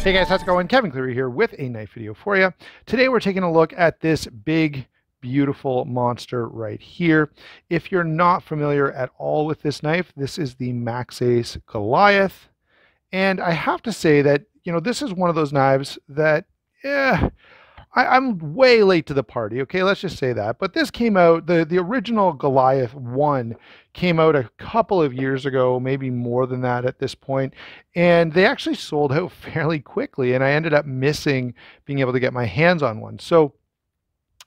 Hey guys, how's it going? Kevin Cleary here with a knife video for you. Today we're taking a look at this big, beautiful monster right here. If you're not familiar at all with this knife, this is the Maxace Goliath. And I have to say that, this is one of those knives that, I'm way late to the party, okay? Let's just say that. But this came out, the original Goliath 1 came out a couple of years ago, maybe more than that at this point, and they actually sold out fairly quickly, and I ended up missing being able to get my hands on one. So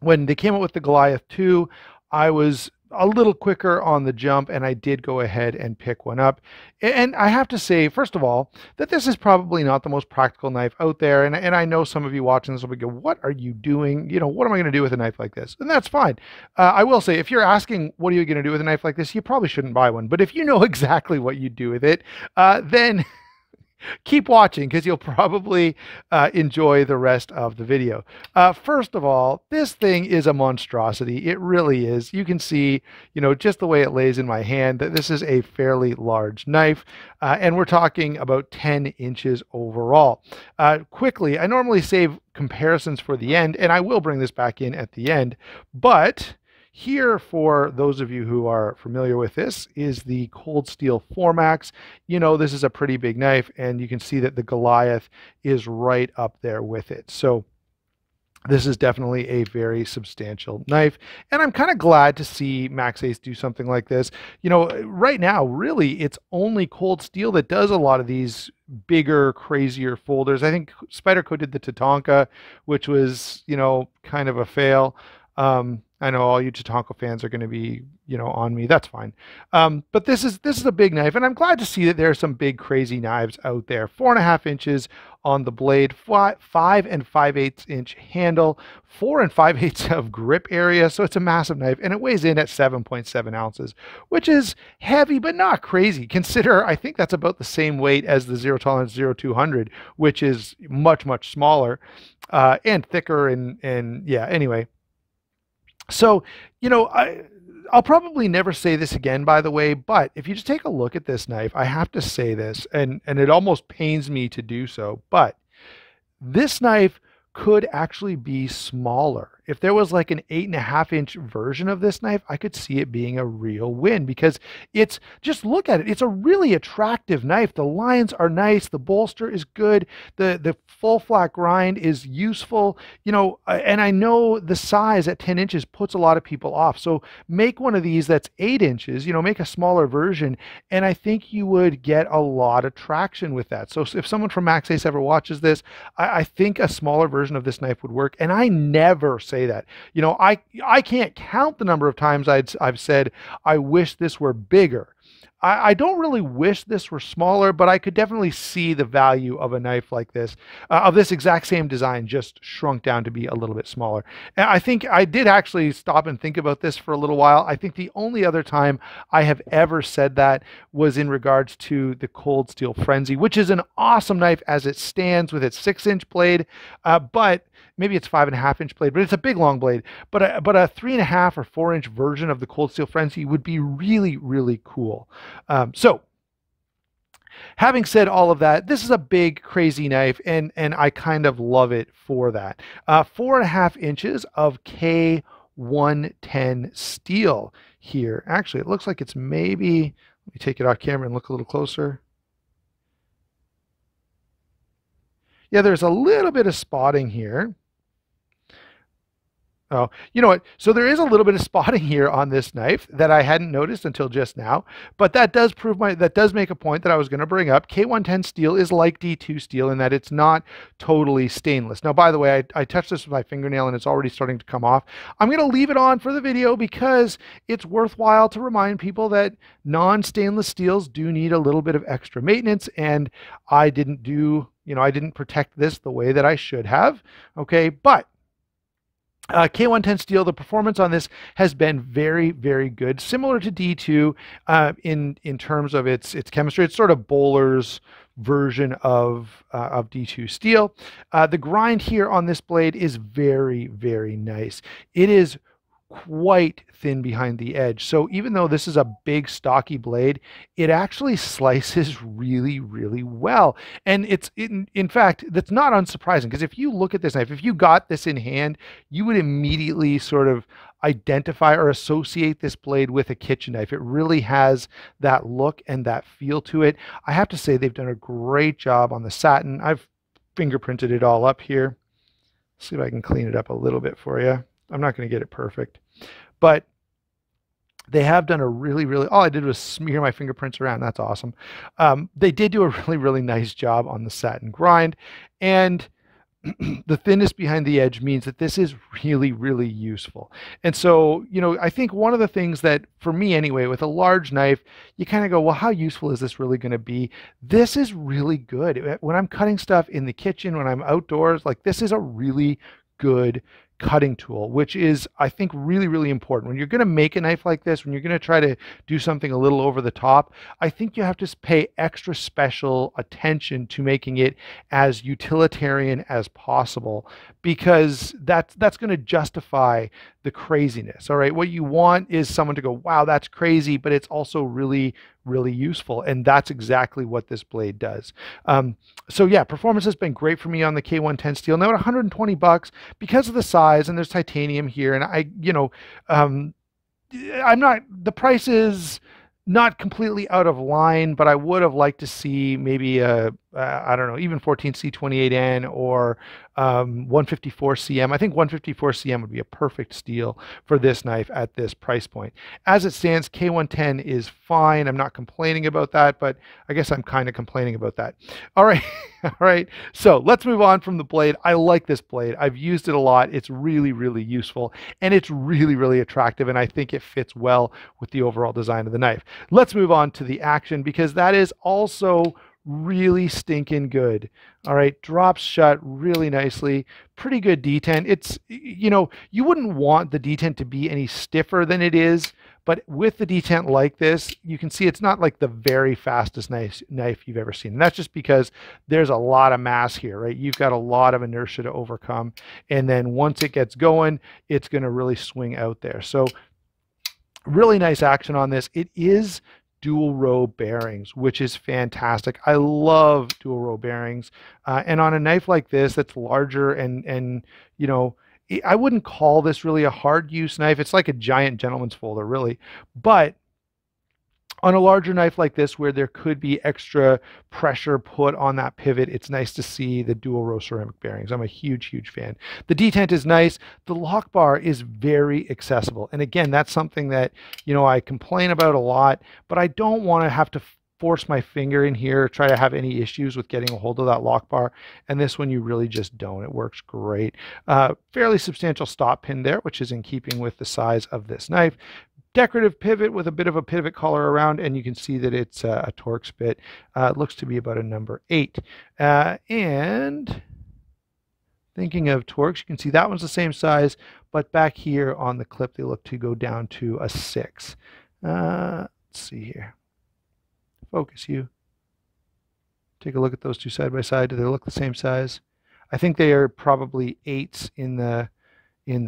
when they came out with the Goliath 2, I was a little quicker on the jump, and I did go ahead and pick one up. And I have to say, first of all, that this is probably not the most practical knife out there. And I know some of you watching this will go, what are you doing? What am I going to do with a knife like this? And that's fine. I will say, if you're asking, what are you going to do with a knife like this? You probably shouldn't buy one. But if you know exactly what you do with it, then keep watching, because you'll probably enjoy the rest of the video. First of all, this thing is a monstrosity. It really is. You can see, just the way it lays in my hand, that this is a fairly large knife. And we're talking about 10 inches overall. Quickly, I normally save comparisons for the end, and I will bring this back in at the end. But here, for those of you who are familiar with this, is the Cold Steel 4max. This is a pretty big knife, and you can see that the Goliath is right up there with it. So this is definitely a very substantial knife, and I'm kind of glad to see Maxace do something like this. Right now, really, it's only Cold Steel that does a lot of these bigger, crazier folders. I think Spyderco did the Tatanka, which was, kind of a fail. I know all you Tatanka fans are going to be, on me. That's fine. But this is a big knife, and I'm glad to see that there are some big, crazy knives out there. 4.5 inches on the blade, 5 5/8 inch handle, 4 5/8 of grip area. So it's a massive knife, and it weighs in at 7.7 ounces, which is heavy, but not crazy. Consider, I think that's about the same weight as the Zero Tolerance 0200, which is much, much smaller and thicker. And yeah, anyway. So, I'll probably never say this again, by the way, but if you just take a look at this knife, I have to say this, and it almost pains me to do so, but this knife could actually be smaller. If there was like an 8.5 inch version of this knife, I could see it being a real win, because just look at it. It's a really attractive knife. The lines are nice. The bolster is good. The full flat grind is useful, and I know the size at 10 inches puts a lot of people off. So make one of these that's 8 inches, make a smaller version, and I think you would get a lot of traction with that. So if someone from Maxace ever watches this, I think a smaller version of this knife would work. And I never say that. I can't count the number of times I've said, I wish this were bigger. I don't really wish this were smaller, but I could definitely see the value of a knife like this, of this exact same design, just shrunk down to be a little bit smaller. And I think I did actually stop and think about this for a little while. I think the only other time I have ever said that was in regards to the Cold Steel Frenzy, which is an awesome knife as it stands with its 6-inch blade, but maybe it's 5.5 inch blade, but it's a big long blade. But a 3.5 or 4 inch version of the Cold Steel Frenzy would be really, really cool. So having said all of that, this is a big, crazy knife, and I kind of love it for that. 4.5 inches of K110 steel here. Actually, it looks like it's maybe, let me take it off camera and look a little closer. Yeah, there's a little bit of spotting here. Oh, you know what? So there is a little bit of spotting here on this knife that I hadn't noticed until just now, but that does make a point that I was going to bring up. K110 steel is like D2 steel in that it's not totally stainless. Now, by the way, I touched this with my fingernail and it's already starting to come off. I'm going to leave it on for the video because it's worthwhile to remind people that non-stainless steels do need a little bit of extra maintenance, and I didn't protect this the way that I should have. Okay, but K110 steel, the performance on this has been very, very good, similar to D2 in terms of its chemistry. It's sort of Bowler's version of D2 steel. The grind here on this blade is very, very nice. It is quite thin behind the edge. So even though this is a big stocky blade, it actually slices really, really well. And it's in fact, that's not unsurprising, because if you look at this knife, if you got this in hand, you would immediately sort of identify or associate this blade with a kitchen knife. It really has that look and that feel to it. I have to say they've done a great job on the satin. I've fingerprinted it all up here. See if I can clean it up a little bit for you. I'm not going to get it perfect, but they have done a really, really, all I did was smear my fingerprints around. That's awesome. They did do a really, really nice job on the satin grind, and the thinness behind the edge means that this is really, really useful. And so, you know, I think one of the things that, for me anyway, with a large knife, you kind of go, well, how useful is this really going to be? This is really good. When I'm cutting stuff in the kitchen, when I'm outdoors, like, this is a really good cutting tool, which is, I think, really, really important. When you're going to make a knife like this, when you're going to try to do something a little over the top, I think you have to pay extra special attention to making it as utilitarian as possible, because that's going to justify the craziness. All right, what you want is someone to go, wow, that's crazy, but it's also really, really useful, and that's exactly what this blade does. So yeah, performance has been great for me on the K110 steel. Now at 120 bucks, because of the size, and there's titanium here, and I'm not, the price is not completely out of line, but I would have liked to see maybe a, I don't know, even 14C28N or 154 CM. I think 154 CM would be a perfect steel for this knife at this price point. As it stands, K110 is fine. I'm not complaining about that, but I guess I'm kind of complaining about that. All right. All right. So let's move on from the blade. I like this blade. I've used it a lot. It's really, really useful, and it's really, really attractive, and I think it fits well with the overall design of the knife. Let's move on to the action, because that is also really stinking good. All right, drops shut really nicely. Pretty good detent. It's, you know, you wouldn't want the detent to be any stiffer than it is, but with the detent like this, you can see it's not like the very fastest knife you've ever seen. And that's just because there's a lot of mass here, right? You've got a lot of inertia to overcome. And then once it gets going, it's going to really swing out there. So really nice action on this. It is dual row bearings, which is fantastic. I love dual row bearings. And on a knife like this that's larger and you know, I wouldn't call this really a hard use knife. It's like a giant gentleman's folder, really. But on a larger knife like this, where there could be extra pressure put on that pivot, it's nice to see the dual row ceramic bearings. I'm a huge, huge fan. The detent is nice. The lock bar is very accessible. And again, that's something that, you know, I complain about a lot, but I don't want to have to force my finger in here, try to have any issues with getting a hold of that lock bar. And this one, you really just don't. It works great. Fairly substantial stop pin there, which is in keeping with the size of this knife. Decorative pivot with a bit of a pivot collar around, and you can see that it's a Torx bit. It looks to be about a number 8. And thinking of Torx, you can see that one's the same size, but back here on the clip, they look to go down to a 6. Let's see here. Focus you. Take a look at those two side by side. Do they look the same size? I think they are probably 8s in the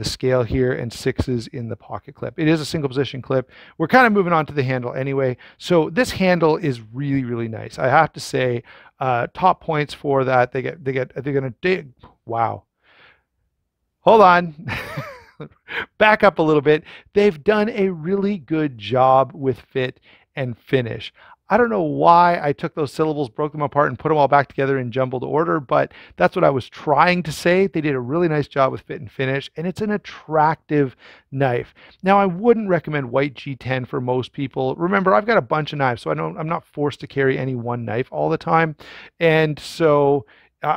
scale here and 6s in the pocket clip. It is a single position clip. We're kind of moving on to the handle anyway. So this handle is really, really nice. I have to say, top points for that. They're going to dig. Wow. Hold on. Back up a little bit. They've done a really good job with fit and finish. I don't know why I took those syllables, broke them apart, and put them all back together in jumbled order, but that's what I was trying to say. They did a really nice job with fit and finish, and it's an attractive knife. Now, I wouldn't recommend white G10 for most people. Remember, I've got a bunch of knives, so I'm not forced to carry any one knife all the time, and so so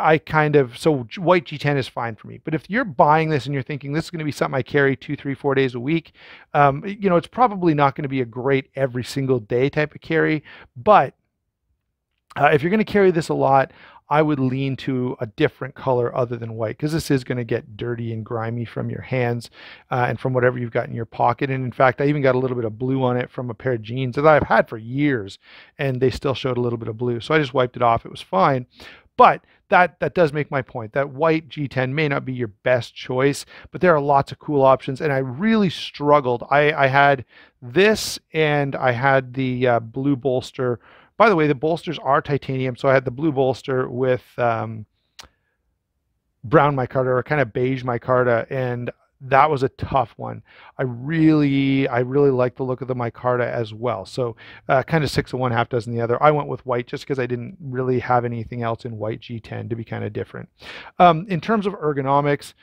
white G10 is fine for me. But if you're buying this and you're thinking this is going to be something I carry 2, 3, 4 days a week, you know, it's probably not going to be a great every single day type of carry. But if you're going to carry this a lot, I would lean to a different color other than white, because this is going to get dirty and grimy from your hands and from whatever you've got in your pocket. And in fact, I even got a little bit of blue on it from a pair of jeans that I've had for years, and they still showed a little bit of blue. So I just wiped it off. It was fine. But that does make my point that white G10 may not be your best choice, but there are lots of cool options. And I really struggled. I had this and I had the blue bolster. By the way, the bolsters are titanium. So I had the blue bolster with brown micarta, or kind of beige micarta, and that was a tough one. I really like the look of the micarta as well. So kind of 6 of one, half dozen the other. I went with white just because I didn't really have anything else in white G10 to be kind of different. In terms of ergonomics,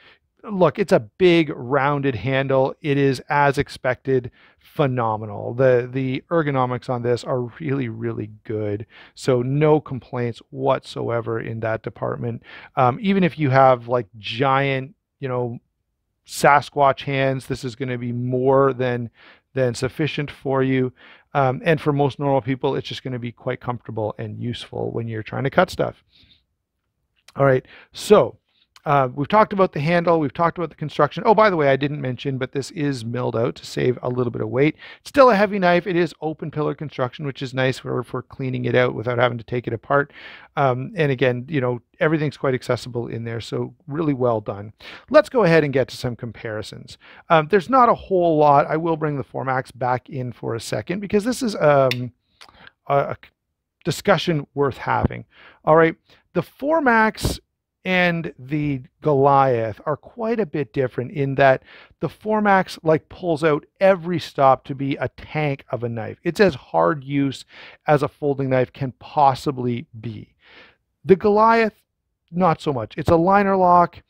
look, it's a big rounded handle. It is, as expected, phenomenal. The ergonomics on this are really good. So no complaints whatsoever in that department. Even if you have like giant, Sasquatch hands, this is going to be more than sufficient for you. And for most normal people, it's just going to be quite comfortable and useful when you're trying to cut stuff. All right, so we've talked about the handle, we've talked about the construction. Oh, by the way, I didn't mention, but this is milled out to save a little bit of weight. It's still a heavy knife. It is open pillar construction, which is nice for cleaning it out without having to take it apart. And again, everything's quite accessible in there, so really well done. Let's go ahead and get to some comparisons. There's not a whole lot. I will bring the Formax back in for a second because this is a discussion worth having. All right, the Formax and the Goliath are quite a bit different in that the Formax pulls out every stop to be a tank of a knife. It's as hard use as a folding knife can possibly be. The Goliath, not so much. It's a liner lock.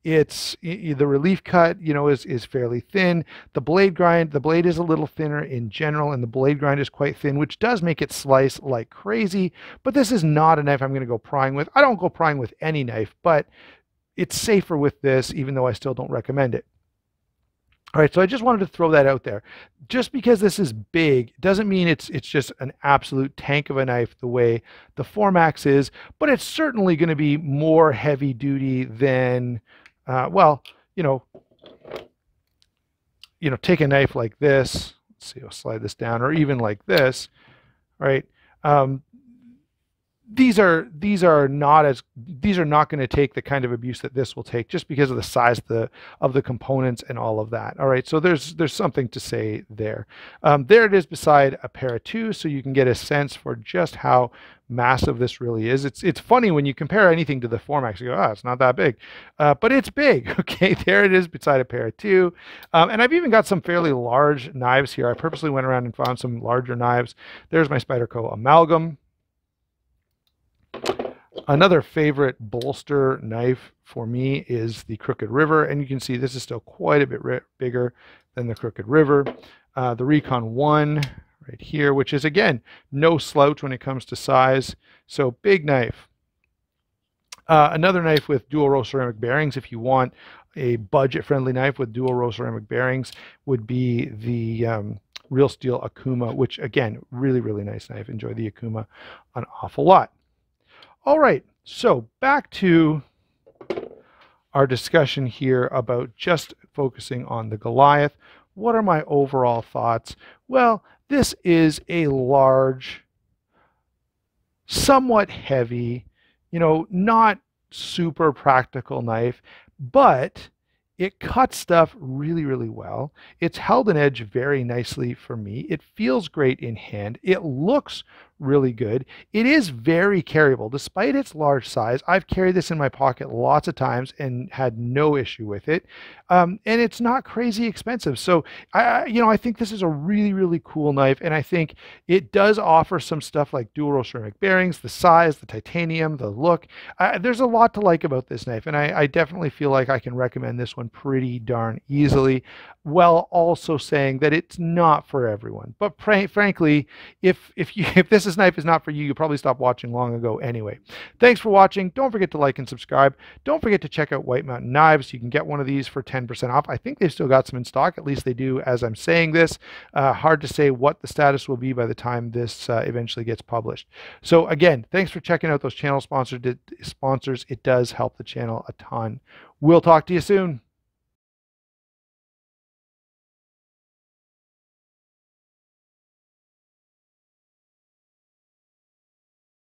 It's the relief cut, is fairly thin. The blade is a little thinner in general, and the blade grind is quite thin, which does make it slice like crazy. But this is not a knife I'm going to go prying with. I don't go prying with any knife, but it's safer with this, even though I still don't recommend it. All right, so I just wanted to throw that out there. Just because this is big doesn't mean it's just an absolute tank of a knife the way the Formax is, but it's certainly going to be more heavy duty than, take a knife like this. Let's see, I'll slide this down, or even like this, right? These are not going to take the kind of abuse that this will take, just because of the size of the components and all of that. All right, so there's something to say there. There it is beside a Para 2, so you can get a sense for just how massive this really is. It's funny when you compare anything to the Formax, you go, oh, it's not that big, but it's big. Okay, there it is beside a Para 2, and I've even got some fairly large knives here. I purposely went around and found some larger knives. There's my Spyderco Amalgam. Another favorite bolster knife for me is the Crooked River, and you can see this is still quite a bit bigger than the Crooked River. The Recon 1 right here, which is, again, no slouch when it comes to size, so big knife. Another knife with dual row ceramic bearings, if you want a budget-friendly knife with dual row ceramic bearings, would be the Real Steel Akuma, which, again, really nice knife. Enjoy the Akuma an awful lot. All right, so back to our discussion here about just focusing on the Goliath. What are my overall thoughts? Well, this is a large, somewhat heavy, not super practical knife, but it cuts stuff really well. It's held an edge very nicely for me. It feels great in hand. It looks really good. It is very carryable. Despite its large size, I've carried this in my pocket lots of times and had no issue with it. And it's not crazy expensive. So I think this is a really cool knife, and I think it does offer some stuff like dual row ceramic bearings, the size, the titanium, the look. There's a lot to like about this knife, and I definitely feel like I can recommend this one pretty darn easily, while also saying that it's not for everyone. But frankly, if this knife is not for you, you'll probably stop watching long ago anyway. Thanks for watching. Don't forget to like and subscribe. Don't forget to check out White Mountain Knives. You can get one of these for 10% off. I think they've still got some in stock. At least they do as I'm saying this. Hard to say what the status will be by the time this eventually gets published. So again, thanks for checking out those channel sponsors. It does help the channel a ton. We'll talk to you soon.